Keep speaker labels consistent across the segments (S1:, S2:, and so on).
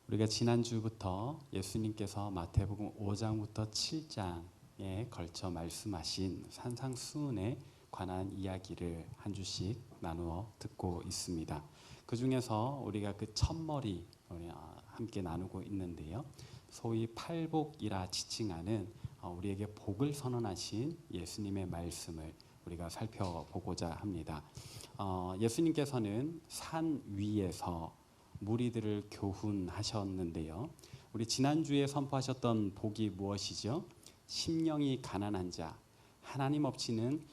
S1: 우리가 지난주부터 예수님께서 마태복음 5장부터 7장에 걸쳐 말씀하신 산상수훈에 관한 이야기를 한 주씩 나누어 듣고 있습니다. 그 중에서 우리가 그 첫머리 함께 나누고 있는데요. 소위 팔복이라 지칭하는 우리에게 복을 선언하신 예수님의 말씀을 우리가 살펴보고자 합니다. 예수님께서는 산 위에서 무리들을 교훈하셨는데요. 우리 지난주에 선포하셨던 복이 무엇이죠? 심령이 가난한 자, 하나님 없이는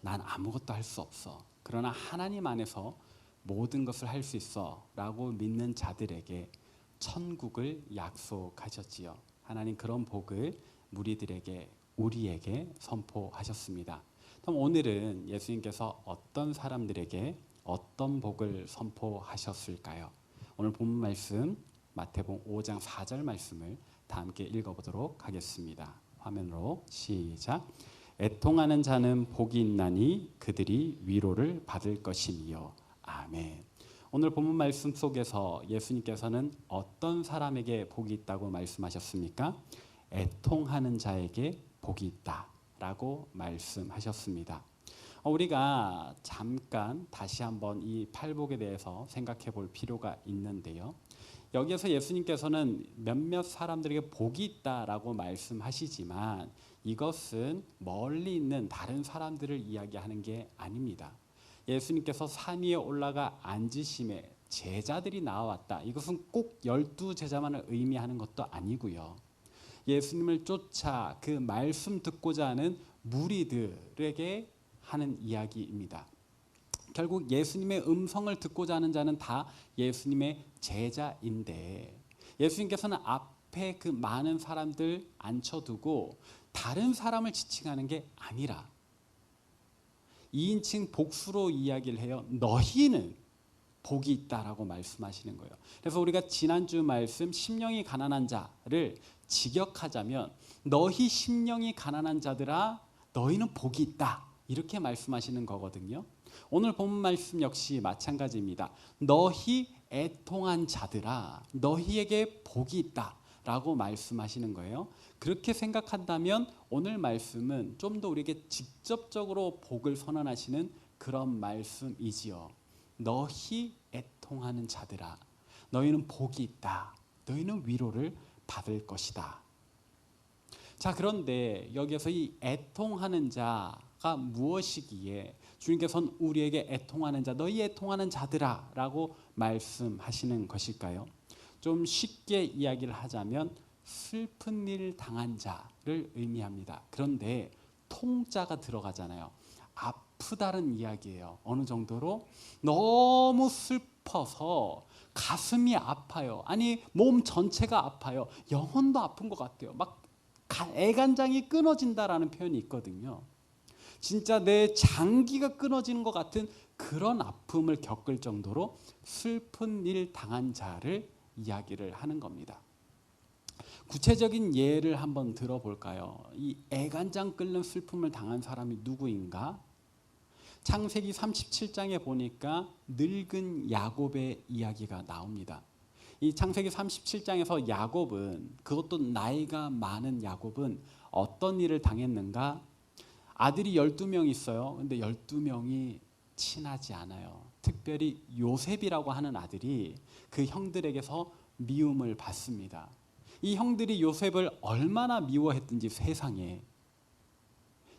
S1: 난 아무것도 할 수 없어. 그러나 하나님 안에서 모든 것을 할 수 있어 라고 믿는 자들에게 천국을 약속하셨지요. 하나님 그런 복을 무리들에게, 우리에게 선포하셨습니다. 그럼 오늘은 예수님께서 어떤 사람들에게 어떤 복을 선포하셨을까요? 오늘 본문 말씀 마태복음 5장 4절 말씀을 다 함께 읽어보도록 하겠습니다. 화면으로 시작. 애통하는 자는 복이 있나니 그들이 위로를 받을 것이니요. 아멘. 오늘 본문 말씀 속에서 예수님께서는 어떤 사람에게 복이 있다고 말씀하셨습니까? 애통하는 자에게 복이 있다라고 말씀하셨습니다. 우리가 잠깐 다시 한번 이 팔복에 대해서 생각해 볼 필요가 있는데요. 여기에서 예수님께서는 몇몇 사람들에게 복이 있다라고 말씀하시지만 이것은 멀리 있는 다른 사람들을 이야기하는 게 아닙니다. 예수님께서 산 위에 올라가 앉으심에 제자들이 나왔다. 이것은 꼭 12제자만을 의미하는 것도 아니고요. 예수님을 쫓아 그 말씀 듣고자 하는 무리들에게 하는 이야기입니다. 결국 예수님의 음성을 듣고자 하는 자는 다 예수님의 제자인데 예수님께서는 앞에 그 많은 사람들 앉혀두고 다른 사람을 지칭하는 게 아니라 2인칭 복수로 이야기를 해요. 너희는 복이 있다라고 말씀하시는 거예요. 그래서 우리가 지난주 말씀 심령이 가난한 자를 직역하자면 너희 심령이 가난한 자들아 너희는 복이 있다. 이렇게 말씀하시는 거거든요. 오늘 본문 말씀 역시 마찬가지입니다. 너희 애통한 자들아 너희에게 복이 있다라고 말씀하시는 거예요. 그렇게 생각한다면 오늘 말씀은 좀 더 우리에게 직접적으로 복을 선언하시는 그런 말씀이지요. 너희 애통하는 자들아 너희는 복이 있다. 너희는 위로를 받을 것이다. 자, 그런데 여기서 이 애통하는 자가 무엇이기에 주님께서는 우리에게 애통하는 자, 너희 애통하는 자들아 라고 말씀하시는 것일까요? 좀 쉽게 이야기를 하자면 슬픈 일 당한 자를 의미합니다. 그런데 통자가 들어가잖아요. 아프다는 이야기예요. 어느 정도로 너무 슬퍼서 가슴이 아파요. 아니 몸 전체가 아파요. 영혼도 아픈 것 같아요. 막 애간장이 끊어진다라는 표현이 있거든요. 진짜 내 장기가 끊어지는 것 같은 그런 아픔을 겪을 정도로 슬픈 일 당한 자를 이야기를 하는 겁니다. 구체적인 예를 한번 들어볼까요? 이 애간장 끓는 슬픔을 당한 사람이 누구인가? 창세기 37장에 보니까 늙은 야곱의 이야기가 나옵니다. 이 창세기 37장에서 야곱은, 그것도 나이가 많은 야곱은 어떤 일을 당했는가? 아들이 12명 있어요. 근데 12명이 친하지 않아요. 특별히 요셉이라고 하는 아들이 그 형들에게서 미움을 받습니다. 이 형들이 요셉을 얼마나 미워했든지 세상에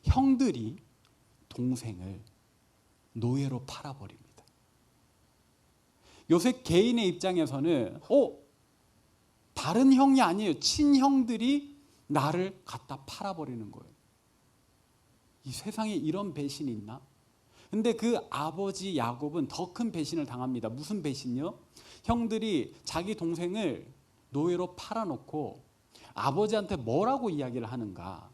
S1: 형들이 동생을 노예로 팔아버립니다. 요셉 개인의 입장에서는 다른 형이 아니에요. 친형들이 나를 갖다 팔아버리는 거예요. 이 세상에 이런 배신이 있나? 근데 그 아버지 야곱은 더 큰 배신을 당합니다. 무슨 배신이요? 형들이 자기 동생을 노예로 팔아놓고 아버지한테 뭐라고 이야기를 하는가?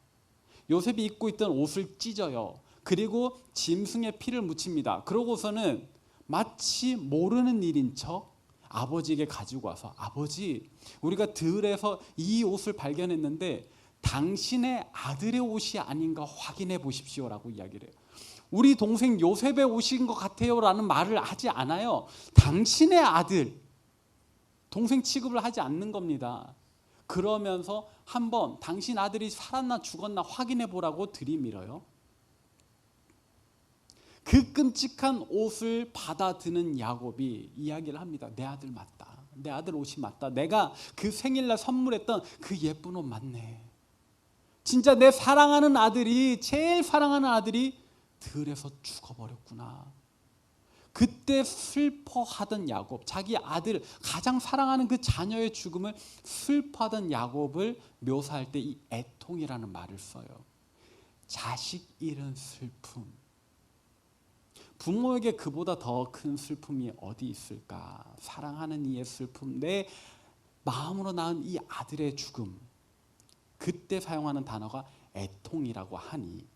S1: 요셉이 입고 있던 옷을 찢어요. 그리고 짐승의 피를 묻힙니다. 그러고서는 마치 모르는 일인 척 아버지에게 가지고 와서 아버지 우리가 들에서 이 옷을 발견했는데 당신의 아들의 옷이 아닌가 확인해 보십시오라고 이야기를 해요. 우리 동생 요셉의 옷인 것 같아요 라는 말을 하지 않아요. 당신의 아들 동생 취급을 하지 않는 겁니다. 그러면서 한번 당신 아들이 살았나 죽었나 확인해 보라고 들이밀어요. 그 끔찍한 옷을 받아드는 야곱이 이야기를 합니다. 내 아들 맞다. 내 아들 옷이 맞다. 내가 그 생일날 선물했던 그 예쁜 옷 맞네. 진짜 내 사랑하는 아들이, 제일 사랑하는 아들이 들에서 죽어버렸구나. 그때 슬퍼하던 야곱, 자기 아들, 가장 사랑하는 그 자녀의 죽음을 슬퍼하던 야곱을 묘사할 때 이 애통이라는 말을 써요. 자식 잃은 슬픔. 부모에게 그보다 더 큰 슬픔이 어디 있을까? 사랑하는 이의 슬픔, 내 마음으로 낳은 이 아들의 죽음. 그때 사용하는 단어가 애통이라고 하니,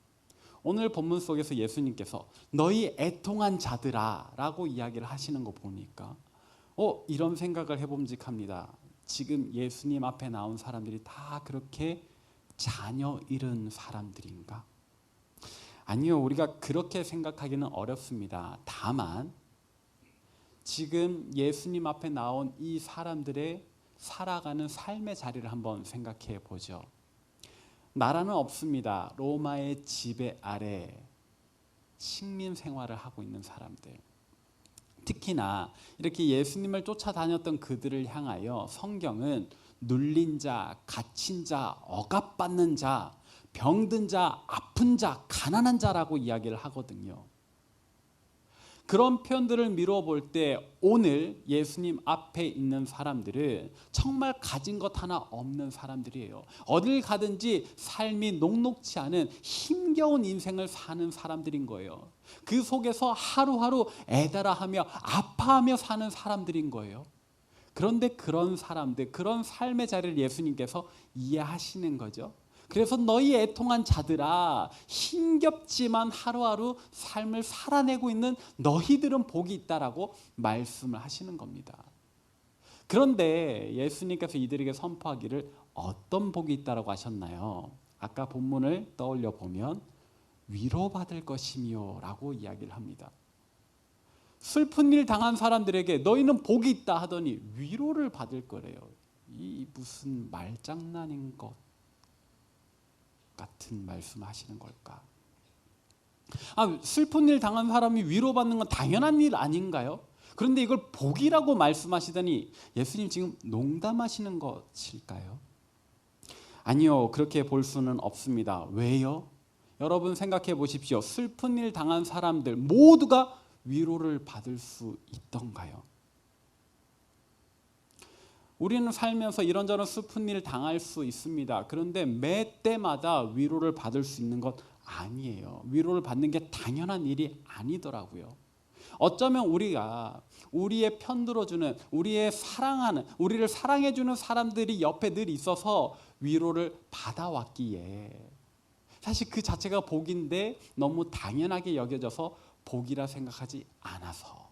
S1: 오늘 본문 속에서 예수님께서 너희 애통한 자들아 라고 이야기를 하시는 거 보니까 이런 생각을 해봄직합니다. 지금 예수님 앞에 나온 사람들이 다 그렇게 자녀 잃은 사람들인가? 아니요, 우리가 그렇게 생각하기는 어렵습니다. 다만 지금 예수님 앞에 나온 이 사람들의 살아가는 삶의 자리를 한번 생각해 보죠. 나라는 없습니다. 로마의 지배 아래 식민 생활을 하고 있는 사람들. 특히나 이렇게 예수님을 쫓아다녔던 그들을 향하여 성경은 눌린 자, 갇힌 자, 억압받는 자, 병든 자, 아픈 자, 가난한 자라고 이야기를 하거든요. 그런 표현들을 미뤄볼 때 오늘 예수님 앞에 있는 사람들은 정말 가진 것 하나 없는 사람들이에요. 어딜 가든지 삶이 녹록지 않은 힘겨운 인생을 사는 사람들인 거예요. 그 속에서 하루하루 애달아하며 아파하며 사는 사람들인 거예요. 그런데 그런 사람들, 그런 삶의 자리를 예수님께서 이해하시는 거죠. 그래서 너희 애통한 자들아, 힘겹지만 하루하루 삶을 살아내고 있는 너희들은 복이 있다라고 말씀을 하시는 겁니다. 그런데 예수님께서 이들에게 선포하기를 어떤 복이 있다라고 하셨나요? 아까 본문을 떠올려 보면 위로받을 것이며 라고 이야기를 합니다. 슬픈 일 당한 사람들에게 너희는 복이 있다 하더니 위로를 받을 거래요. 이 무슨 말장난인 것 같은 말씀하시는 걸까? 슬픈 일 당한 사람이 위로받는 건 당연한 일 아닌가요? 그런데 이걸 복이라고 말씀하시더니 예수님 지금 농담하시는 것일까요? 아니요, 그렇게 볼 수는 없습니다. 왜요? 여러분 생각해 보십시오. 슬픈 일 당한 사람들 모두가 위로를 받을 수 있던가요? 우리는 살면서 이런저런 슬픈 일 당할 수 있습니다. 그런데 매 때마다 위로를 받을 수 있는 것 아니에요. 위로를 받는 게 당연한 일이 아니더라고요. 어쩌면 우리가 우리의 편 들어주는, 우리의 사랑하는, 우리를 사랑해주는 사람들이 옆에 늘 있어서 위로를 받아왔기에 사실 그 자체가 복인데 너무 당연하게 여겨져서 복이라 생각하지 않아서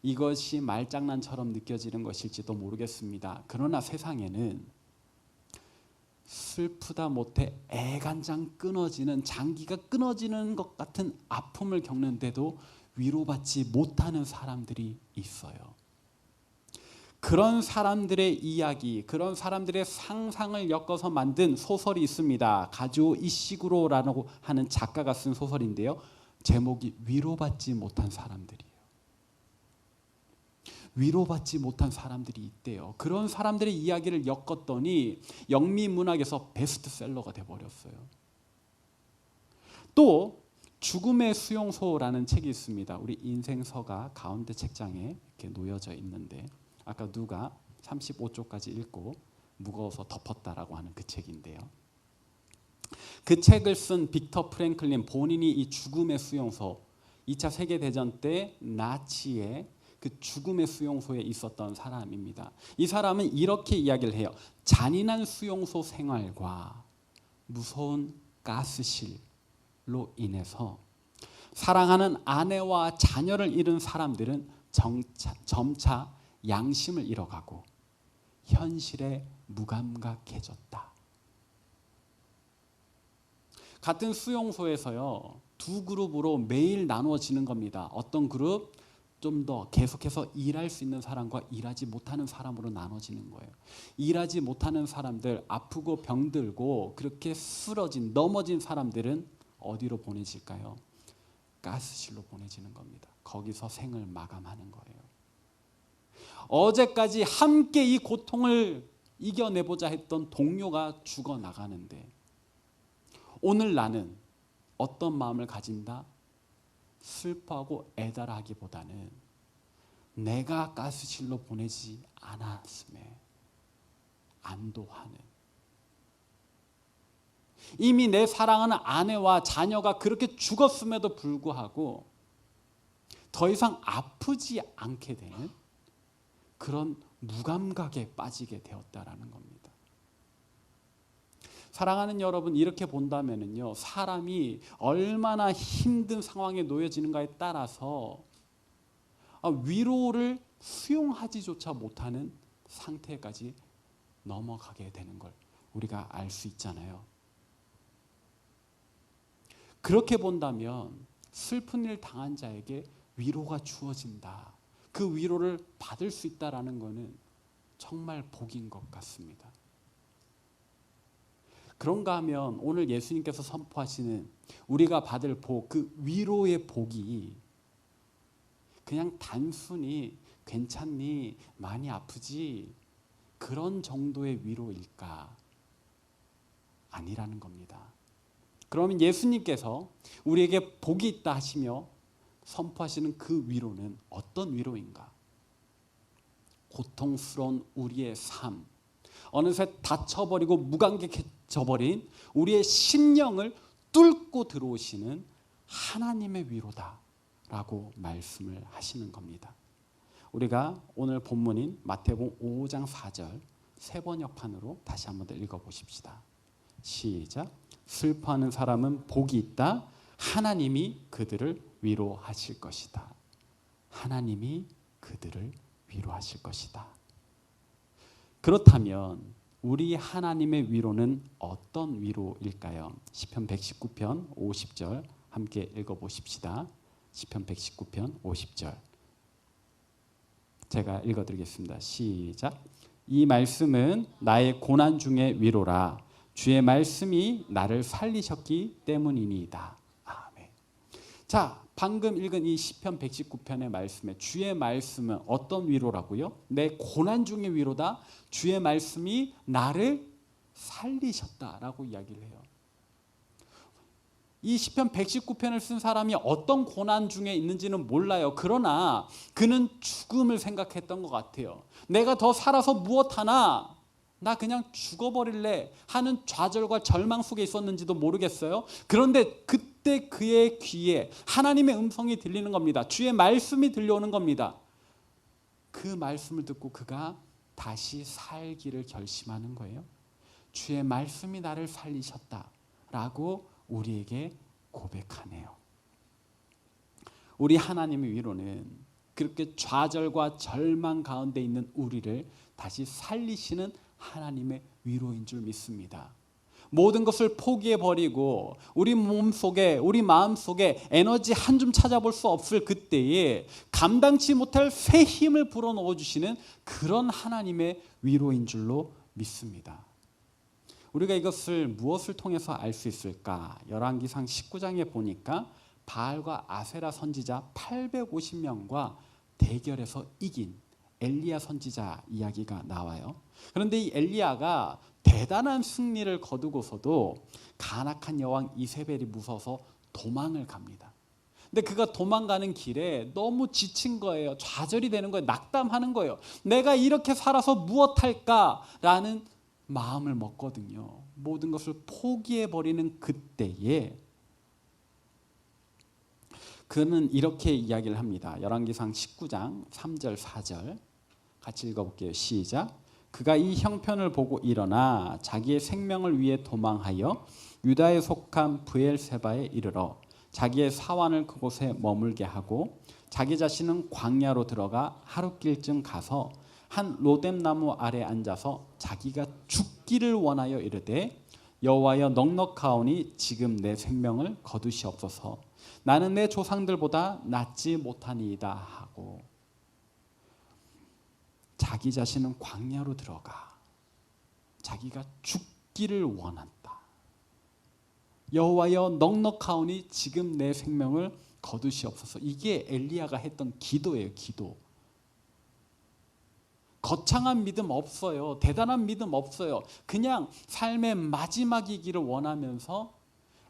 S1: 이것이 말장난처럼 느껴지는 것일지도 모르겠습니다. 그러나 세상에는 슬프다 못해 애간장 끊어지는, 장기가 끊어지는 것 같은 아픔을 겪는데도 위로받지 못하는 사람들이 있어요. 그런 사람들의 이야기, 그런 사람들의 상상을 엮어서 만든 소설이 있습니다. 가조 이시구로라고 하는 작가가 쓴 소설인데요. 제목이 위로받지 못한 사람들이에요. 위로받지 못한 사람들이 있대요. 그런 사람들의 이야기를 엮었더니 영미문학에서 베스트셀러가 돼버렸어요. 또 죽음의 수용소라는 책이 있습니다. 우리 인생서가 가운데 책장에 이렇게 놓여져 있는데 아까 누가 35쪽까지 읽고 무거워서 덮었다라고 하는 그 책인데요. 그 책을 쓴 빅터 프랭클린 본인이 이 죽음의 수용소, 2차 세계대전 때 나치의 그 죽음의 수용소에 있었던 사람입니다. 이 사람은 이렇게 이야기를 해요. 잔인한 수용소 생활과 무서운 가스실로 인해서 사랑하는 아내와 자녀를 잃은 사람들은 점차 양심을 잃어가고 현실에 무감각해졌다. 같은 수용소에서요, 두 그룹으로 매일 나누어지는 겁니다. 어떤 그룹? 좀 더 계속해서 일할 수 있는 사람과 일하지 못하는 사람으로 나눠지는 거예요. 일하지 못하는 사람들, 아프고 병들고 그렇게 쓰러진 넘어진 사람들은 어디로 보내질까요? 가스실로 보내지는 겁니다. 거기서 생을 마감하는 거예요. 어제까지 함께 이 고통을 이겨내보자 했던 동료가 죽어나가는데 오늘 나는 어떤 마음을 가진다? 슬퍼하고 애달하기보다는 내가 가스실로 보내지 않았음에 안도하는, 이미 내 사랑하는 아내와 자녀가 그렇게 죽었음에도 불구하고 더 이상 아프지 않게 되는 그런 무감각에 빠지게 되었다라는 겁니다. 사랑하는 여러분, 이렇게 본다면요, 사람이 얼마나 힘든 상황에 놓여지는가에 따라서 위로를 수용하지조차 못하는 상태까지 넘어가게 되는 걸 우리가 알 수 있잖아요. 그렇게 본다면 슬픈 일 당한 자에게 위로가 주어진다, 그 위로를 받을 수 있다라는 것은 정말 복인 것 같습니다. 그런가 하면 오늘 예수님께서 선포하시는 우리가 받을 복, 그 위로의 복이 그냥 단순히 괜찮니? 많이 아프지? 그런 정도의 위로일까? 아니라는 겁니다. 그러면 예수님께서 우리에게 복이 있다 하시며 선포하시는 그 위로는 어떤 위로인가? 고통스러운 우리의 삶, 어느새 다쳐버리고 무감각해져버린 우리의 심령을 뚫고 들어오시는 하나님의 위로다라고 말씀을 하시는 겁니다. 우리가 오늘 본문인 마태복음 5장 4절 세 번역판으로 다시 한번 더 읽어보십시다. 시작. 슬퍼하는 사람은 복이 있다. 하나님이 그들을 위로하실 것이다. 하나님이 그들을 위로하실 것이다. 그렇다면 우리 하나님의 위로는 어떤 위로일까요? 시편 119편 50절 함께 읽어보십시다. 시편 119편 50절 제가 읽어드리겠습니다. 시작. 이 말씀은 나의 고난 중의 위로라. 주의 말씀이 나를 살리셨기 때문이니이다. 아멘. 자, 방금 읽은 이 시편 119편의 말씀에 주의 말씀은 어떤 위로라고요? 내 고난 중의 위로다. 주의 말씀이 나를 살리셨다라고 이야기를 해요. 이 시편 119편을 쓴 사람이 어떤 고난 중에 있는지는 몰라요. 그러나 그는 죽음을 생각했던 것 같아요. 내가 더 살아서 무엇하나? 나 그냥 죽어버릴래 하는 좌절과 절망 속에 있었는지도 모르겠어요. 그런데 그때 그의 귀에 하나님의 음성이 들리는 겁니다. 주의 말씀이 들려오는 겁니다. 그 말씀을 듣고 그가 다시 살기를 결심하는 거예요. 주의 말씀이 나를 살리셨다라고 우리에게 고백하네요. 우리 하나님의 위로는 그렇게 좌절과 절망 가운데 있는 우리를 다시 살리시는 하나님의 위로인 줄 믿습니다. 모든 것을 포기해버리고 우리 몸속에 우리 마음속에 에너지 한 줌 찾아볼 수 없을 그때에 감당치 못할 새 힘을 불어넣어 주시는 그런 하나님의 위로인 줄로 믿습니다. 우리가 이것을 무엇을 통해서 알 수 있을까? 열왕기상 19장에 보니까 바알과 아세라 선지자 850명과 대결에서 이긴 엘리야 선지자 이야기가 나와요. 그런데 이 엘리야가 대단한 승리를 거두고서도 간악한 여왕 이세벨이 무서워서 도망을 갑니다. 근데 그가 도망가는 길에 너무 지친 거예요. 좌절이 되는 거예요. 낙담하는 거예요. 내가 이렇게 살아서 무엇할까라는 마음을 먹거든요. 모든 것을 포기해버리는 그때에 그는 이렇게 이야기를 합니다. 열왕기상 19장 3절 4절 같이 읽어볼게요. 시작. 그가 이 형편을 보고 일어나 자기의 생명을 위해 도망하여 유다에 속한 브엘세바에 이르러 자기의 사환을 그곳에 머물게 하고 자기 자신은 광야로 들어가 하룻길쯤 가서 한 로뎀나무 아래 앉아서 자기가 죽기를 원하여 이르되 여호와여 넉넉하오니 지금 내 생명을 거두시옵소서. 나는 내 조상들보다 낫지 못하니이다 하고 자기 자신은 광야로 들어가 자기가 죽기를 원한다. 여호와여 넉넉하오니 지금 내 생명을 거두시옵소서. 이게 엘리야가 했던 기도예요. 기도. 거창한 믿음 없어요. 대단한 믿음 없어요. 그냥 삶의 마지막이기를 원하면서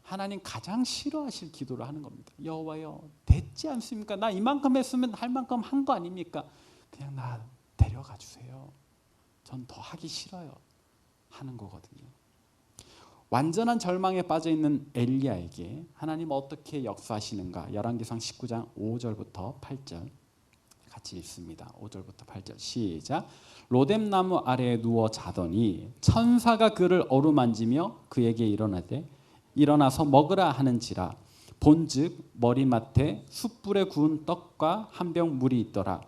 S1: 하나님 가장 싫어하실 기도를 하는 겁니다. 여호와여 됐지 않습니까? 나 이만큼 했으면 할 만큼 한 거 아닙니까? 그냥 나 데려가 주세요. 전 더 하기 싫어요. 하는 거거든요. 완전한 절망에 빠져 있는 엘리야에게 하나님 어떻게 역사하시는가? 열왕기상 19장 5절부터 8절 같이 읽습니다. 5절부터 8절 시작. 로뎀나무 아래에 누워 자더니 천사가 그를 어루만지며 그에게 일어나되 일어나서 먹으라 하는지라. 본즉 머리맡에 숯불에 구운 떡과 한 병 물이 있더라.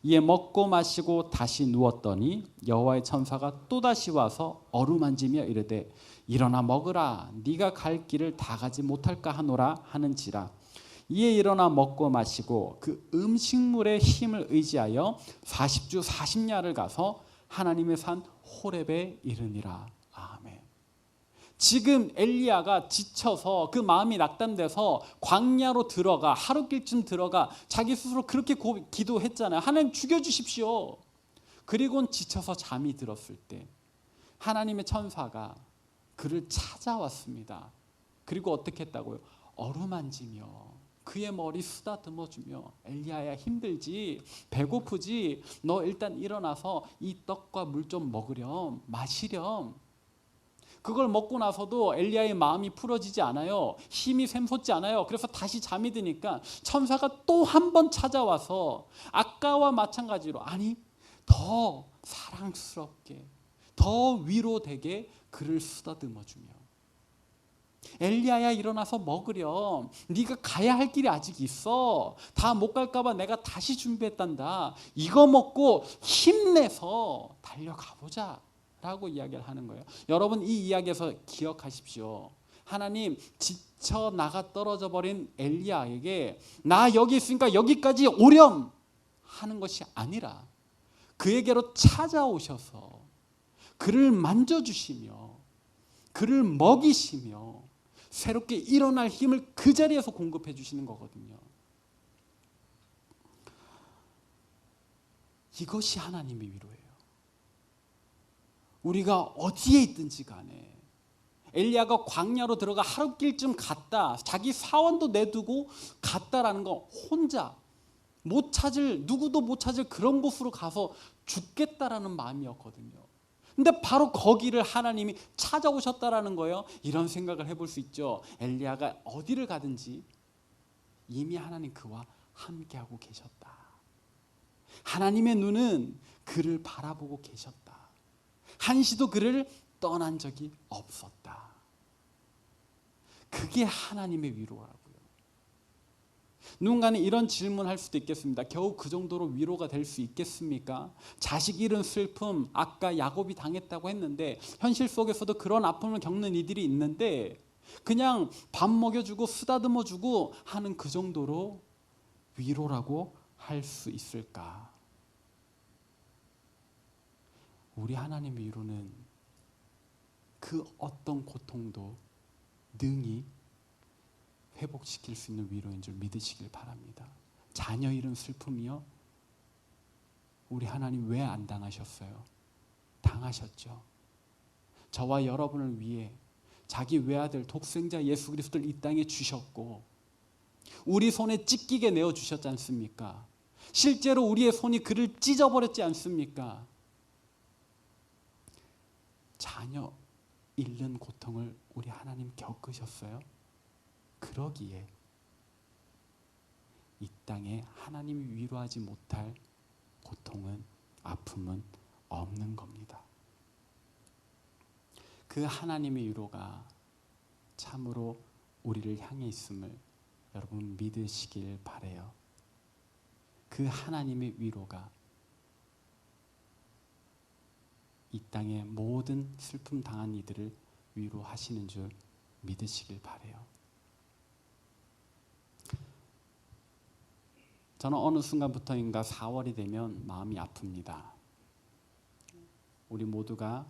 S1: 이에 먹고 마시고 다시 누웠더니 여호와의 천사가 또다시 와서 어루만지며 이르되 일어나 먹으라. 네가 갈 길을 다 가지 못할까 하노라 하는지라. 이에 일어나 먹고 마시고 그 음식물의 힘을 의지하여 40주 40야를 가서 하나님의 산 호렙에 이르니라. 아멘. 지금 엘리야가 지쳐서 그 마음이 낙담돼서 광야로 들어가 하룻길쯤 들어가 자기 스스로 그렇게 기도했잖아요. 하나님 죽여주십시오. 그리고는 지쳐서 잠이 들었을 때 하나님의 천사가 그를 찾아왔습니다. 그리고 어떻게 했다고요? 어루만지며 그의 머리 쓰다듬어주며 엘리야야 힘들지? 배고프지? 너 일단 일어나서 이 떡과 물 좀 먹으렴 마시렴. 그걸 먹고 나서도 엘리야의 마음이 풀어지지 않아요. 힘이 샘솟지 않아요. 그래서 다시 잠이 드니까 천사가 또 한 번 찾아와서 아까와 마찬가지로 아니 더 사랑스럽게 더 위로되게 그를 쓰다듬어주며 엘리야야 일어나서 먹으렴. 네가 가야 할 길이 아직 있어. 다 못 갈까 봐 내가 다시 준비했단다. 이거 먹고 힘내서 달려가 보자 라고 이야기를 하는 거예요. 여러분 이 이야기에서 기억하십시오. 하나님 지쳐 나가 떨어져 버린 엘리야에게 나 여기 있으니까 여기까지 오렴 하는 것이 아니라 그에게로 찾아오셔서 그를 만져주시며 그를 먹이시며 새롭게 일어날 힘을 그 자리에서 공급해 주시는 거거든요. 이것이 하나님의 위로예요. 우리가 어디에 있든지 간에 엘리야가 광야로 들어가 하룻길쯤 갔다 자기 사원도 내두고 갔다라는 거 혼자 못 찾을 누구도 못 찾을 그런 곳으로 가서 죽겠다라는 마음이었거든요. 근데 바로 거기를 하나님이 찾아오셨다라는 거예요. 이런 생각을 해볼 수 있죠. 엘리야가 어디를 가든지 이미 하나님 그와 함께하고 계셨다. 하나님의 눈은 그를 바라보고 계셨다. 한시도 그를 떠난 적이 없었다. 그게 하나님의 위로라고요. 누군가는 이런 질문할 수도 있겠습니다. 겨우 그 정도로 위로가 될 수 있겠습니까? 자식 잃은 슬픔, 아까 야곱이 당했다고 했는데 현실 속에서도 그런 아픔을 겪는 이들이 있는데 그냥 밥 먹여주고 쓰다듬어주고 하는 그 정도로 위로라고 할 수 있을까? 우리 하나님의 위로는 그 어떤 고통도 능히 회복시킬 수 있는 위로인 줄 믿으시길 바랍니다. 자녀 잃은 슬픔이요? 우리 하나님 왜 안 당하셨어요? 당하셨죠. 저와 여러분을 위해 자기 외아들 독생자 예수 그리스도를 이 땅에 주셨고 우리 손에 찢기게 내어주셨지 않습니까? 실제로 우리의 손이 그를 찢어버렸지 않습니까? 자녀 잃는 고통을 우리 하나님 겪으셨어요? 그러기에 이 땅에 하나님이 위로하지 못할 고통은 아픔은 없는 겁니다. 그 하나님의 위로가 참으로 우리를 향해 있음을 여러분 믿으시길 바라요. 그 하나님의 위로가 이 땅의 모든 슬픔 당한 이들을 위로하시는 줄 믿으시길 바라요. 저는 어느 순간부터인가 4월이 되면 마음이 아픕니다. 우리 모두가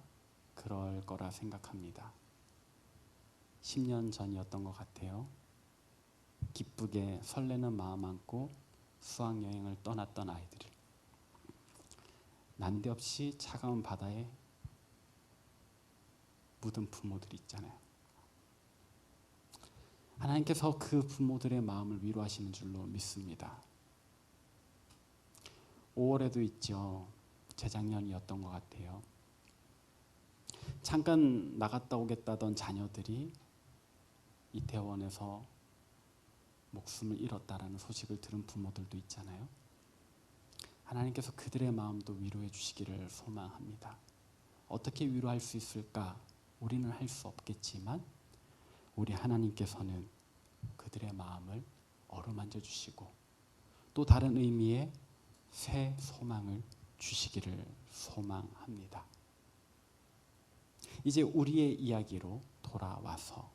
S1: 그럴 거라 생각합니다. 10년 전이었던 것 같아요. 기쁘게 설레는 마음 안고 수학여행을 떠났던 아이들을 난데없이 차가운 바다에 묻은 부모들이 있잖아요. 하나님께서 그 부모들의 마음을 위로하시는 줄로 믿습니다. 5월에도 있죠. 재작년이었던 것 같아요. 잠깐 나갔다 오겠다던 자녀들이 이태원에서 목숨을 잃었다라는 소식을 들은 부모들도 있잖아요. 하나님께서 그들의 마음도 위로해 주시기를 소망합니다. 어떻게 위로할 수 있을까? 우리는 할 수 없겠지만 우리 하나님께서는 그들의 마음을 어루만져 주시고 또 다른 의미의 새 소망을 주시기를 소망합니다. 이제 우리의 이야기로 돌아와서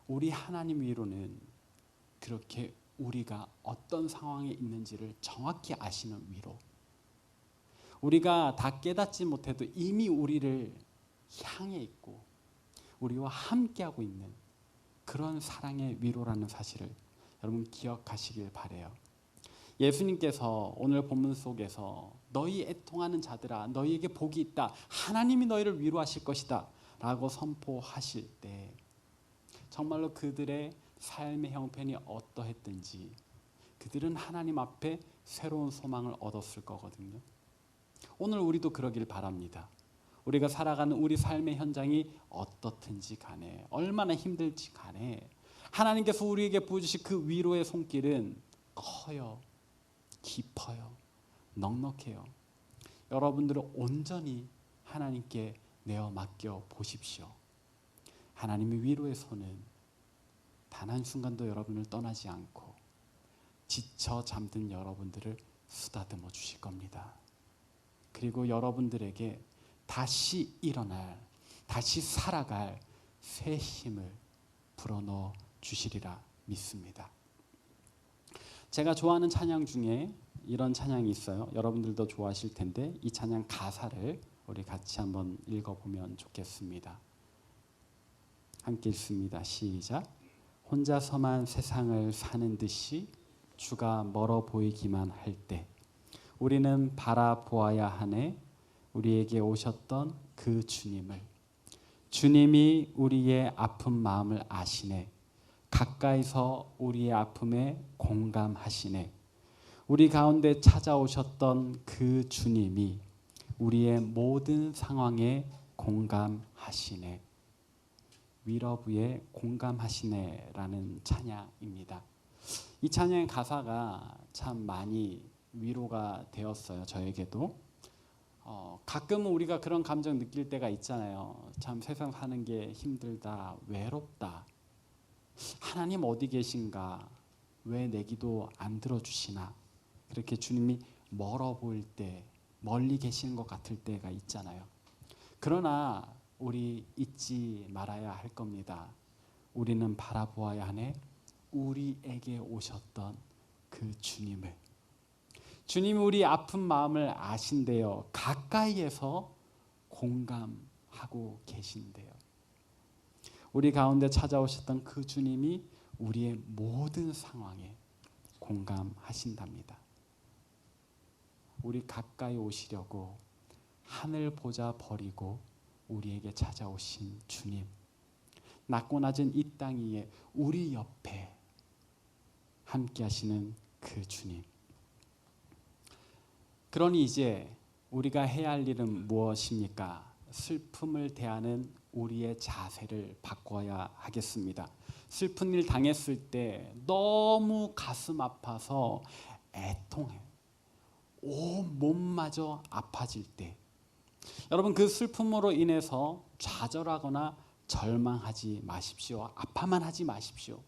S1: 우리 하나님 위로는 그렇게 우리가 어떤 상황에 있는지를 정확히 아시는 위로, 우리가 다 깨닫지 못해도 이미 우리를 향해 있고 우리와 함께하고 있는 그런 사랑의 위로라는 사실을 여러분 기억하시길 바라요. 예수님께서 오늘 본문 속에서 너희 애통하는 자들아 너희에게 복이 있다. 하나님이 너희를 위로하실 것이다. 라고 선포하실 때 정말로 그들의 삶의 형편이 어떠했든지 그들은 하나님 앞에 새로운 소망을 얻었을 거거든요. 오늘 우리도 그러길 바랍니다. 우리가 살아가는 우리 삶의 현장이 어떻든지 간에 얼마나 힘들지 간에 하나님께서 우리에게 부어주신 그 위로의 손길은 커요. 깊어요. 넉넉해요. 여러분들은 온전히 하나님께 내어 맡겨 보십시오. 하나님의 위로의 손은 단 한순간도 여러분을 떠나지 않고 지쳐 잠든 여러분들을 쓰다듬어 주실 겁니다. 그리고 여러분들에게 다시 일어날, 다시 살아갈 새 힘을 불어넣어 주시리라 믿습니다. 제가 좋아하는 찬양 중에 이런 찬양이 있어요. 여러분들도 좋아하실 텐데 이 찬양 가사를 우리 같이 한번 읽어보면 좋겠습니다. 함께 읽습니다. 시작. 혼자서만 세상을 사는 듯이 주가 멀어 보이기만 할 때 우리는 바라보아야 하네. 우리에게 오셨던 그 주님을. 주님이 우리의 아픈 마음을 아시네. 가까이서 우리의 아픔에 공감하시네. 우리 가운데 찾아오셨던 그 주님이 우리의 모든 상황에 공감하시네. 위러브의 공감하시네라는 찬양입니다. 이 찬양의 가사가 참 많이 위로가 되었어요. 저에게도. 가끔은 우리가 그런 감정 느낄 때가 있잖아요. 참 세상 사는 게 힘들다, 외롭다. 하나님 어디 계신가? 왜 내 기도 안 들어주시나? 그렇게 주님이 멀어 보일 때, 멀리 계시는 것 같을 때가 있잖아요. 그러나 우리 잊지 말아야 할 겁니다. 우리는 바라보아야 하네. 우리에게 오셨던 그 주님을. 주님이 우리 아픈 마음을 아신대요. 가까이에서 공감하고 계신대요. 우리 가운데 찾아오셨던 그 주님이 우리의 모든 상황에 공감하신답니다. 우리 가까이 오시려고 하늘 보자 버리고 우리에게 찾아오신 주님. 낮고 낮은 이 땅 위에 우리 옆에 함께 하시는 그 주님. 그러니 이제 우리가 해야 할 일은 무엇입니까? 슬픔을 대하는 우리의 자세를 바꿔야 하겠습니다. 슬픈 일 당했을 때 너무 가슴 아파서 애통해. 온 몸마저 아파질 때 여러분 그 슬픔으로 인해서 좌절하거나 절망하지 마십시오. 아파만 하지 마십시오.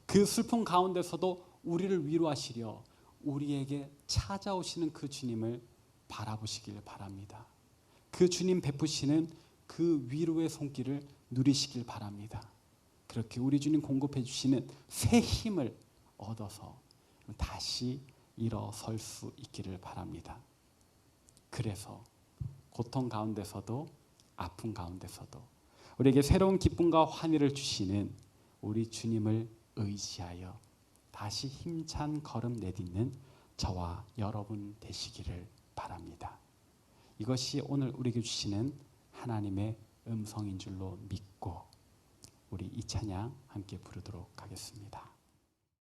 S1: 그 슬픔 가운데서도 우리를 위로하시려 우리에게 찾아오시는 그 주님을 바라보시길 바랍니다. 그 주님 베푸시는 그 위로의 손길을 누리시길 바랍니다. 그렇게 우리 주님 공급해 주시는 새 힘을 얻어서 다시 일어설 수 있기를 바랍니다. 그래서 고통 가운데서도 아픔 가운데서도 우리에게 새로운 기쁨과 환희를 주시는 우리 주님을 의지하여 다시 힘찬 걸음 내딛는 저와 여러분 되시기를 바랍니다. 이것이 오늘 우리에게 주시는 하나님의 음성인 줄로 믿고 우리 이 찬양 함께 부르도록 하겠습니다.